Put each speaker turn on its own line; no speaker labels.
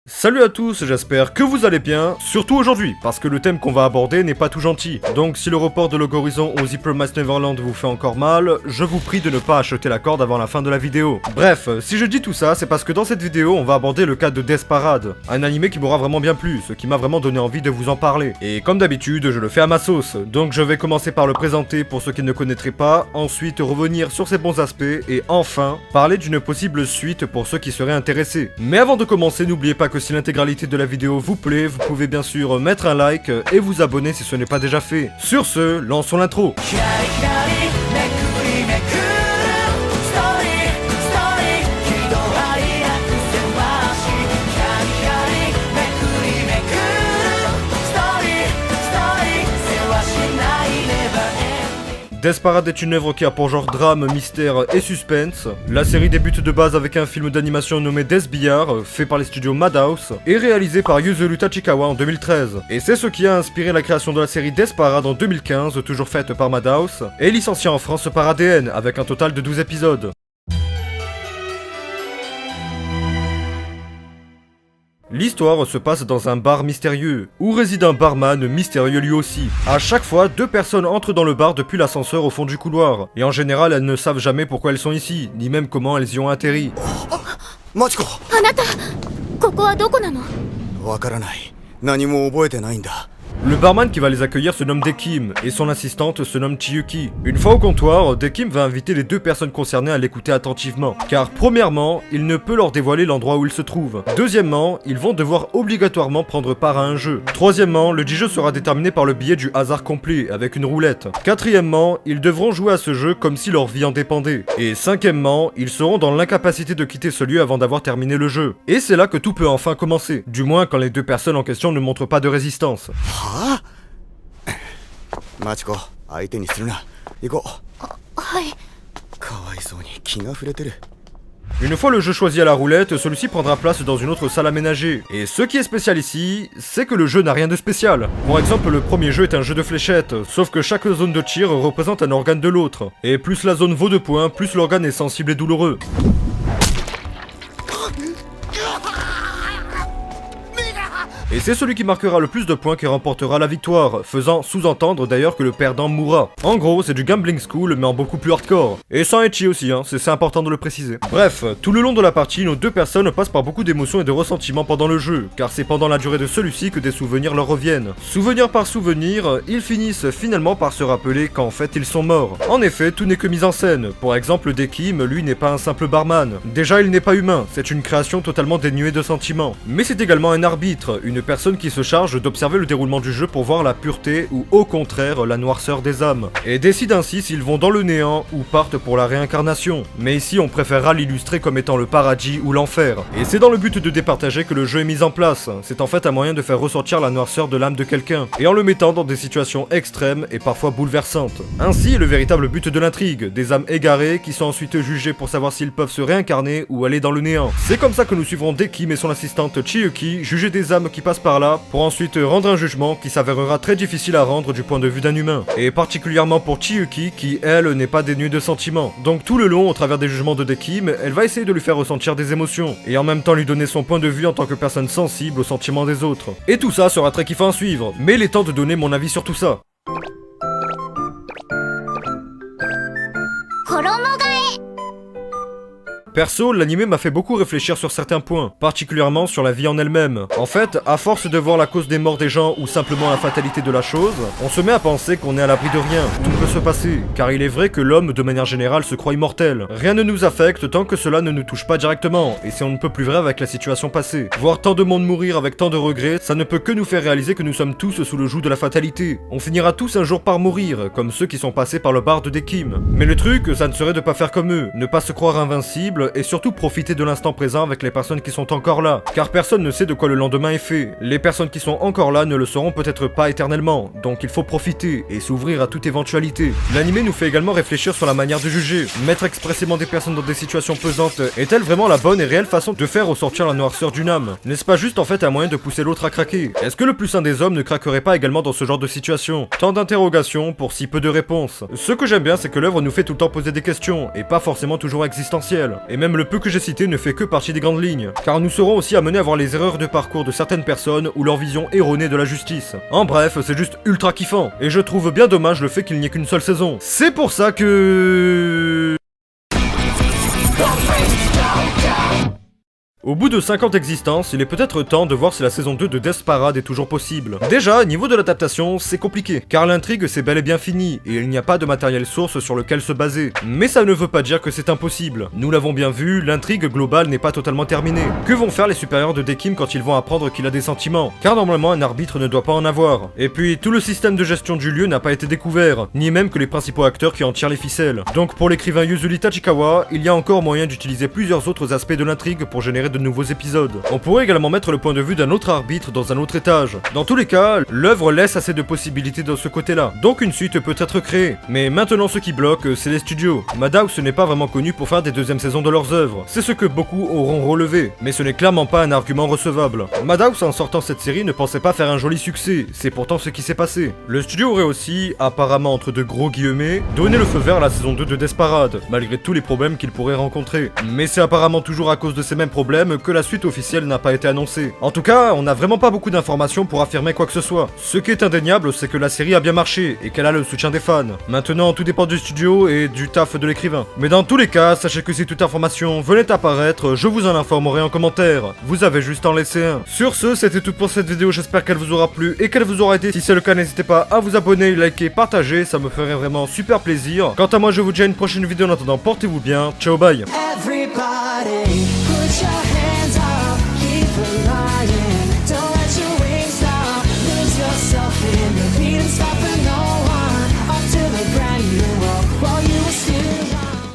Salut à tous, j'espère que vous allez bien, surtout aujourd'hui, parce que le thème qu'on va aborder n'est pas tout gentil. Donc si le report de Log Horizon au The Promised Neverland vous fait encore mal, je vous prie de ne pas acheter la corde avant la fin de la vidéo. Bref, si je dis tout ça, c'est parce que dans cette vidéo, on va aborder le cas de Desperate, un animé qui m'aura vraiment bien plu, ce qui m'a vraiment donné envie de vous en parler. Et comme d'habitude, je le fais à ma sauce, donc je vais commencer par le présenter pour ceux qui ne connaîtraient pas, ensuite revenir sur ses bons aspects, et enfin, parler d'une possible suite pour ceux qui seraient intéressés. Mais avant de commencer, n'oubliez pas que si l'intégralité de la vidéo vous plaît, vous pouvez bien sûr mettre un like et vous abonner si ce n'est pas déjà fait. Sur ce, lançons l'intro. Desperate est une œuvre qui a pour genre drame, mystère et suspense. La série débute de base avec un film d'animation nommé Death Biyar, fait par les studios Madhouse, et réalisé par Yuzuru Tachikawa en 2013. Et c'est ce qui a inspiré la création de la série Desperate en 2015, toujours faite par Madhouse, et licenciée en France par ADN, avec un total de 12 épisodes. L'histoire se passe dans un bar mystérieux, où réside un barman mystérieux lui aussi. À chaque fois, deux personnes entrent dans le bar depuis l'ascenseur au fond du couloir, et en général elles ne savent jamais pourquoi elles sont ici, ni même comment elles y ont atterri.
Machiko!
あなた、ここはどこなの？
わからない。何も覚えてないんだ。
Le barman qui va les accueillir se nomme Dekim, et son assistante se nomme Chiyuki. Une fois au comptoir, Dekim va inviter les deux personnes concernées à l'écouter attentivement, car premièrement, il ne peut leur dévoiler l'endroit où ils se trouvent. Deuxièmement, ils vont devoir obligatoirement prendre part à un jeu. Troisièmement, le jeu sera déterminé par le biais du hasard complet, avec une roulette. Quatrièmement, ils devront jouer à ce jeu comme si leur vie en dépendait. Et cinquièmement, ils seront dans l'incapacité de quitter ce lieu avant d'avoir terminé le jeu. Et c'est là que tout peut enfin commencer, du moins quand les deux personnes en question ne montrent pas de résistance.
はあマチコ、相手にするな。行こう。
はい。
かわいそうに気が触れてる。
Une fois le jeu choisi à la roulette, celui-ci prendra place dans une autre salle aménagée. Et ce qui est spécial ici, c'est que le jeu n'a rien de spécial. Pour exemple, le premier jeu est un jeu de fléchettes, sauf que chaque zone de tir représente un organe de l'autre. Et plus la zone vaut de points, plus l'organe est sensible et douloureux. Et c'est celui qui marquera le plus de points qui remportera la victoire, faisant sous-entendre d'ailleurs que le perdant mourra. En gros, c'est du gambling school mais en beaucoup plus hardcore. Et sans ecchi aussi, hein, c'est important de le préciser. Bref, tout le long de la partie, nos deux personnes passent par beaucoup d'émotions et de ressentiments pendant le jeu, car c'est pendant la durée de celui-ci que des souvenirs leur reviennent. Souvenir par souvenir, ils finissent finalement par se rappeler qu'en fait ils sont morts. En effet, tout n'est que mise en scène. Pour exemple, Dekim, lui, n'est pas un simple barman. Déjà, il n'est pas humain, c'est une création totalement dénuée de sentiments. Mais c'est également un arbitre, une personne qui se charge d'observer le déroulement du jeu pour voir la pureté ou au contraire la noirceur des âmes, et décide ainsi s'ils vont dans le néant ou partent pour la réincarnation. Mais ici on préférera l'illustrer comme étant le paradis ou l'enfer, et c'est dans le but de départager que le jeu est mis en place. C'est en fait un moyen de faire ressortir la noirceur de l'âme de quelqu'un, et en le mettant dans des situations extrêmes et parfois bouleversantes. Ainsi est le véritable but de l'intrigue, des âmes égarées qui sont ensuite jugées pour savoir s'ils peuvent se réincarner ou aller dans le néant. C'est comme ça que nous suivrons Dekim et son assistante Chiyuki juger des âmes qui passent par là, pour ensuite rendre un jugement qui s'avérera très difficile à rendre du point de vue d'un humain, et particulièrement pour Chiyuki qui, elle, n'est pas dénuée de sentiments. Donc tout le long, au travers des jugements de Dekim, elle va essayer de lui faire ressentir des émotions, et en même temps lui donner son point de vue en tant que personne sensible aux sentiments des autres. Et tout ça sera très kiffant à suivre, mais il est temps de donner mon avis sur tout ça.
衣替え。
Perso, l'anime m'a fait beaucoup réfléchir sur certains points, particulièrement sur la vie en elle-même. En fait, à force de voir la cause des morts des gens ou simplement la fatalité de la chose, on se met à penser qu'on est à l'abri de rien, tout peut se passer, car il est vrai que l'homme de manière générale se croit immortel. Rien ne nous affecte tant que cela ne nous touche pas directement, et c'est on ne peut plus vrai avec la situation passée. Voir tant de monde mourir avec tant de regrets, ça ne peut que nous faire réaliser que nous sommes tous sous le joug de la fatalité. On finira tous un jour par mourir, comme ceux qui sont passés par le bar de Dekim. Mais le truc, ça ne serait de pas faire comme eux, ne pas se croire invincible, et surtout profiter de l'instant présent avec les personnes qui sont encore là, car personne ne sait de quoi le lendemain est fait. Les personnes qui sont encore là ne le seront peut-être pas éternellement, donc il faut profiter et s'ouvrir à toute éventualité. L'anime nous fait également réfléchir sur la manière de juger. Mettre expressément des personnes dans des situations pesantes est-elle vraiment la bonne et réelle façon de faire ressortir la noirceur d'une âme? N'est-ce pas juste en fait un moyen de pousser l'autre à craquer? Est-ce que le plus sain des hommes ne craquerait pas également dans ce genre de situation? Tant d'interrogations pour si peu de réponses. Ce que j'aime bien, c'est que l'œuvre nous fait tout le temps poser des questions, et pas forcément toujours existentielles. Et et même le peu que j'ai cité ne fait que partie des grandes lignes. Car nous serons aussi amenés à voir les erreurs de parcours de certaines personnes ou leur vision erronée de la justice. En bref, c'est juste ultra kiffant, et je trouve bien dommage le fait qu'il n'y ait qu'une seule saison. C'est pour ça que... Au bout de 50 existences, il est peut-être temps de voir si la saison 2 de Death Parade est toujours possible. Déjà, niveau de l'adaptation, c'est compliqué, car l'intrigue c'est bel et bien fini, et il n'y a pas de matériel source sur lequel se baser. Mais ça ne veut pas dire que c'est impossible. Nous l'avons bien vu, l'intrigue globale n'est pas totalement terminée. Que vont faire les supérieurs de Dekim quand ils vont apprendre qu'il a des sentiments? Car normalement un arbitre ne doit pas en avoir. Et puis, tout le système de gestion du lieu n'a pas été découvert, ni même que les principaux acteurs qui en tirent les ficelles. Donc pour l'écrivain Yuzuri Tachikawa, il y a encore moyen d'utiliser plusieurs autres aspects de l'intrigue pour générer de nouveaux épisodes. On pourrait également mettre le point de vue d'un autre arbitre dans un autre étage. Dans tous les cas, l'œuvre laisse assez de possibilités de ce côté-là, donc une suite peut être créée. Mais maintenant ce qui bloque, c'est les studios. Madhouse n'est pas vraiment connu pour faire des deuxièmes saisons de leurs œuvres. C'est ce que beaucoup auront relevé, mais ce n'est clairement pas un argument recevable. Madhouse en sortant cette série ne pensait pas faire un joli succès, c'est pourtant ce qui s'est passé. Le studio aurait aussi, apparemment entre de gros guillemets, donné le feu vert à la saison 2 de Death Parade, malgré tous les problèmes qu'il pourrait rencontrer. Mais c'est apparemment toujours à cause de ces mêmes problèmes que la suite officielle n'a pas été annoncée. En tout cas, on n'a vraiment pas beaucoup d'informations pour affirmer quoi que ce soit. Ce qui est indéniable, c'est que la série a bien marché et qu'elle a le soutien des fans. Maintenant, tout dépend du studio et du taf de l'écrivain. Mais dans tous les cas, sachez que si toute information venait à apparaître, je vous en informerai en commentaire. Vous avez juste à en laisser un. Sur ce, c'était tout pour cette vidéo, j'espère qu'elle vous aura plu et qu'elle vous aura aidé. Si c'est le cas, n'hésitez pas à vous abonner, liker, partager, ça me ferait vraiment super plaisir. Quant à moi, je vous dis à une prochaine vidéo, en attendant, portez-vous bien, ciao bye.
Everybody, put your